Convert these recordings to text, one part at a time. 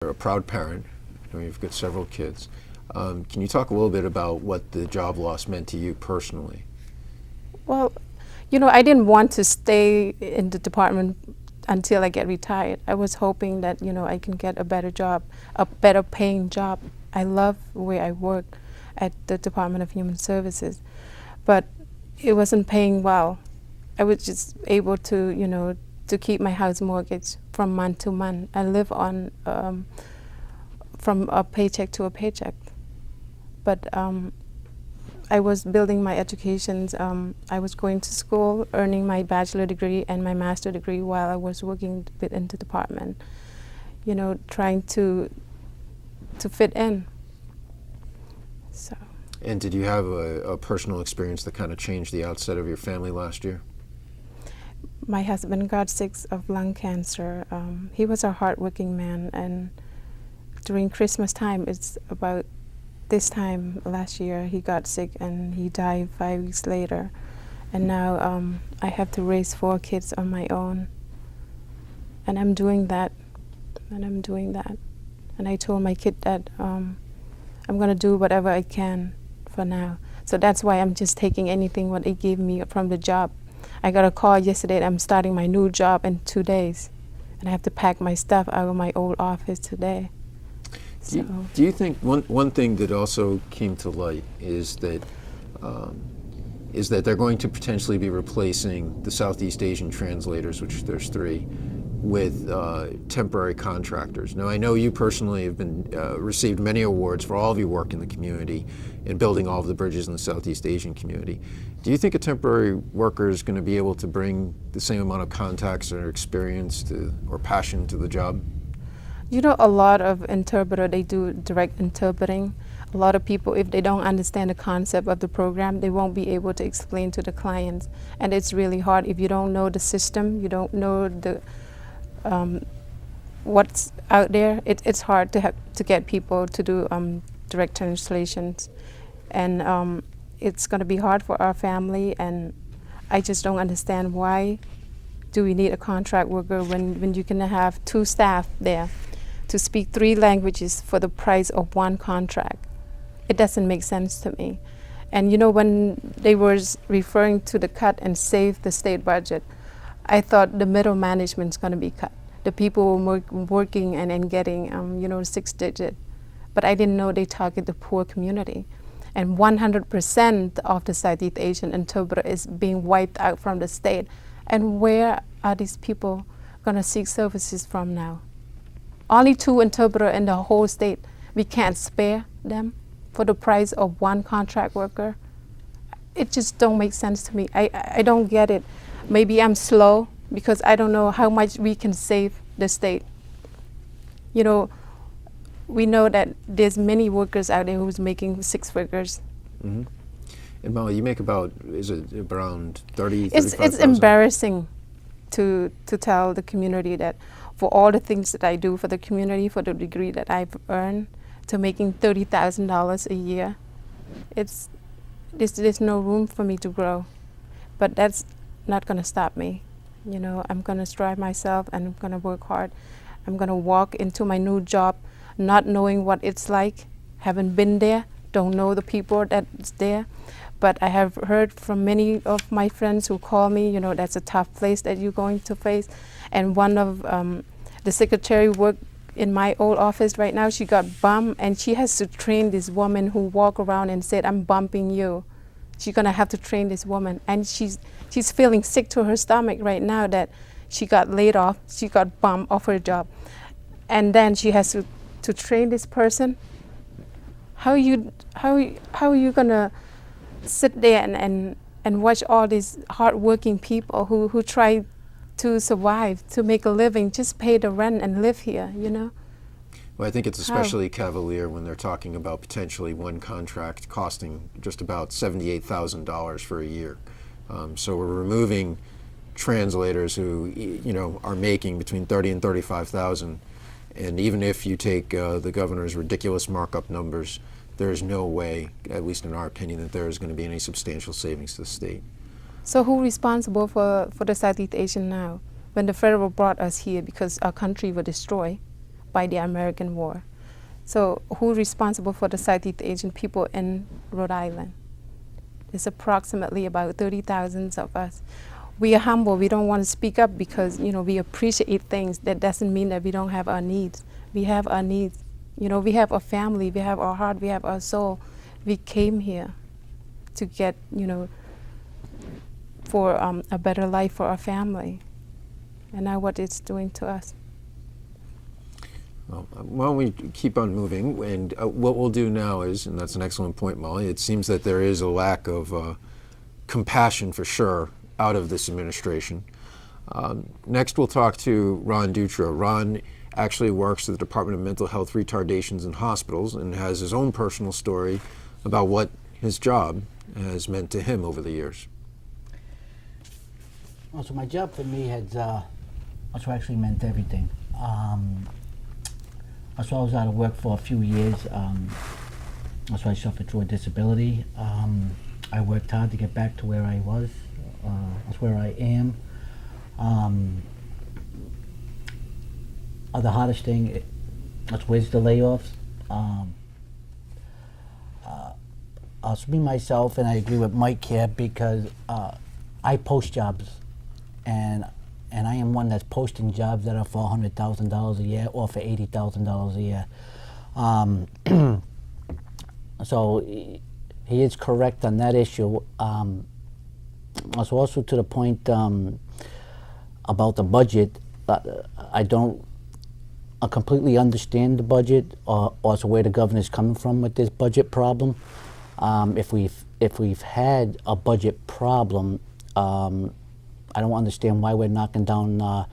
You're a proud parent. You've got several kids. Can you talk a little bit about what the job loss meant to you personally? Well, I didn't want to stay in the department until I get retired. I was hoping that, I can get a better job, a better paying job. I love where I work at the Department of Human Services, but it wasn't paying well. I was just able to, to keep my house mortgage from month to month. I live on from a paycheck to a paycheck. But I was building my educations. I was going to school, earning my bachelor degree and my master degree while I was working in the department, trying to fit in. So. And did you have a personal experience that kind of changed the outset of your family last year? My husband got sick of lung cancer. He was a hardworking man, and during Christmas time, it's about this time last year, he got sick and he died 5 weeks later. And now I have to raise 4 kids on my own. And I'm doing that. And I told my kid that I'm going to do whatever I can for now. So that's why I'm just taking anything what they give me from the job. I got a call yesterday that I'm starting my new job in 2 days. And I have to pack my stuff out of my old office today. Do you think one thing that also came to light is that they're going to potentially be replacing the Southeast Asian translators, which there's 3, with temporary contractors. Now, I know you personally have been received many awards for all of your work in the community and building all of the bridges in the Southeast Asian community. Do you think a temporary worker is going to be able to bring the same amount of contacts or experience or passion to the job? A lot of interpreters, they do direct interpreting. A lot of people, if they don't understand the concept of the program, they won't be able to explain to the clients. And it's really hard if you don't know the system, you don't know the what's out there. It's hard to get people to do direct translations. And it's going to be hard for our family, and I just don't understand why do we need a contract worker when you can have 2 staff there to speak 3 languages for the price of 1 contract. It doesn't make sense to me. And when they were referring to the cut and save the state budget, I thought the middle management's going to be cut. The people working and getting 6 digit. But I didn't know they target the poor community. And 100% of the Southeast Asian interpreter is being wiped out from the state. And where are these people going to seek services from now? Only 2 interpreters in the whole state. We can't spare them for the price of 1 contract worker. It just don't make sense to me. I don't get it. Maybe I'm slow because I don't know how much we can save the state. We know that there's many workers out there who's making 6 figures. Mm-hmm. And Molly, you make about, is it around 30, It's embarrassing to tell the community that for all the things that I do for the community, for the degree that I've earned, to making $30,000 a year, there's no room for me to grow. But that's not going to stop me. I'm going to strive myself, and I'm going to work hard. I'm going to walk into my new job not knowing what it's like, haven't been there, don't know the people that's there. But I have heard from many of my friends who call me, that's a tough place that you're going to face. And one of the secretary worked in my old office right now. She got bumped, and she has to train this woman who walk around and said, "I'm bumping you." She's gonna have to train this woman, and she's feeling sick to her stomach right now that she got laid off. She got bumped off her job, and then she has to train this person. How are you gonna sit there and watch all these hardworking people who try to survive, to make a living, just pay the rent and live here, Well, I think it's especially cavalier when they're talking about potentially 1 contract costing just about $78,000 for a year. So we're removing translators who, are making between $30,000 and $35,000. And even if you take the governor's ridiculous markup numbers, there is no way, at least in our opinion, that there is going to be any substantial savings to the state. So who's responsible for the Southeast Asian now? When the federal brought us here because our country was destroyed, by the American war. So who's responsible for the Southeast Asian people in Rhode Island? It's approximately about 30,000 of us. We are humble. We don't want to speak up because, we appreciate things. That doesn't mean that we don't have our needs. We have our needs. We have a family. We have our heart. We have our soul. We came here to get, for a better life for our family. And now what it's doing to us. Well, why don't we keep on moving? And what we'll do now is, and that's an excellent point, Molly, it seems that there is a lack of compassion for sure out of this administration. Next, we'll talk to Ron Dutra. Ron actually works at the Department of Mental Health Retardations in Hospitals and has his own personal story about what his job has meant to him over the years. Well, so my job for me has also actually meant everything. So I was out of work for a few years. So I suffered through a disability. I worked hard to get back to where I was. That's where I am. The hardest thing was the layoffs. So me, myself, and I agree with Mike here because I post jobs, and I am one that's posting jobs that are for $100,000 a year or for $80,000 a year. So he is correct on that issue. Also to the point about the budget, I don't completely understand the budget or also where the governor's coming from with this budget problem. If we've had a budget problem, I don't understand why we're knocking down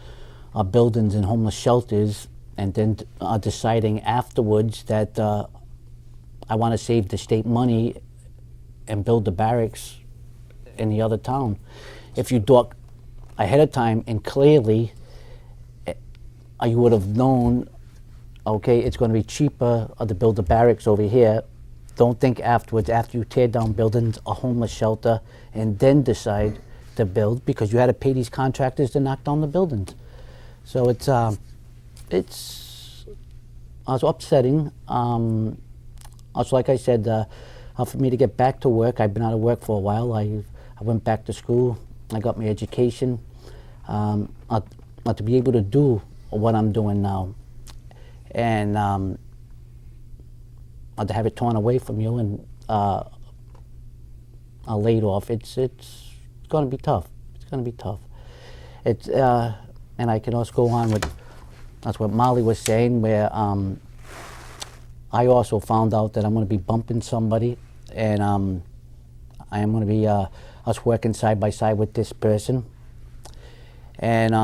buildings and homeless shelters and then deciding afterwards that I want to save the state money and build the barracks in the other town. If you talk ahead of time and clearly, you would have known, okay, it's going to be cheaper to build the barracks over here. Don't think afterwards, after you tear down buildings, a homeless shelter, and then decide to build, because you had to pay these contractors to knock down the buildings. So it's also upsetting. Also, like I said, for me to get back to work, I've been out of work for a while. I went back to school. I got my education. To be able to do what I'm doing now, and to have it torn away from you and laid off, it's going to be tough. It's going to be tough. And I can also go on with, that's what Molly was saying, where I also found out that I'm going to be bumping somebody, and I am going to be us working side by side with this person, and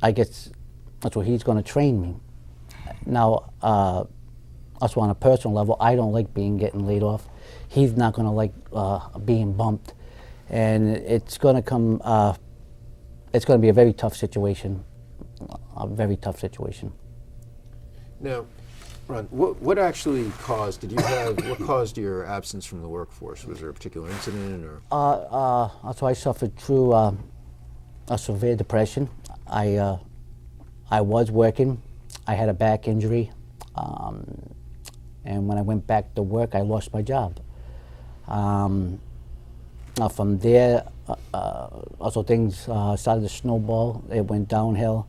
I guess that's what he's going to train me. Now, also on a personal level, I don't like getting laid off. He's not going to like being bumped, and it's going to come. It's going to be a very tough situation, a very tough situation. Now, Ron, what actually caused? What caused your absence from the workforce? Was there a particular incident, or? So I suffered through a severe depression. I was working. I had a back injury. And when I went back to work, I lost my job. From there, also things started to snowball. It went downhill.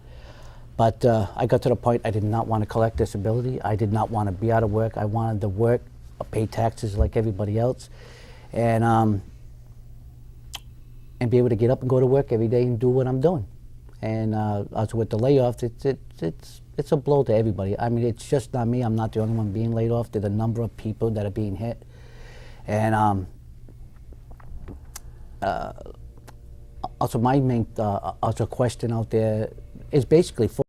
But I got to the point I did not want to collect disability. I did not want to be out of work. I wanted to work, pay taxes like everybody else, and be able to get up and go to work every day and do what I'm doing. And also with the layoffs, it's a blow to everybody. I mean, it's just not me. I'm not the only one being laid off. There's a number of people that are being hit. And also my main also question out there is basically for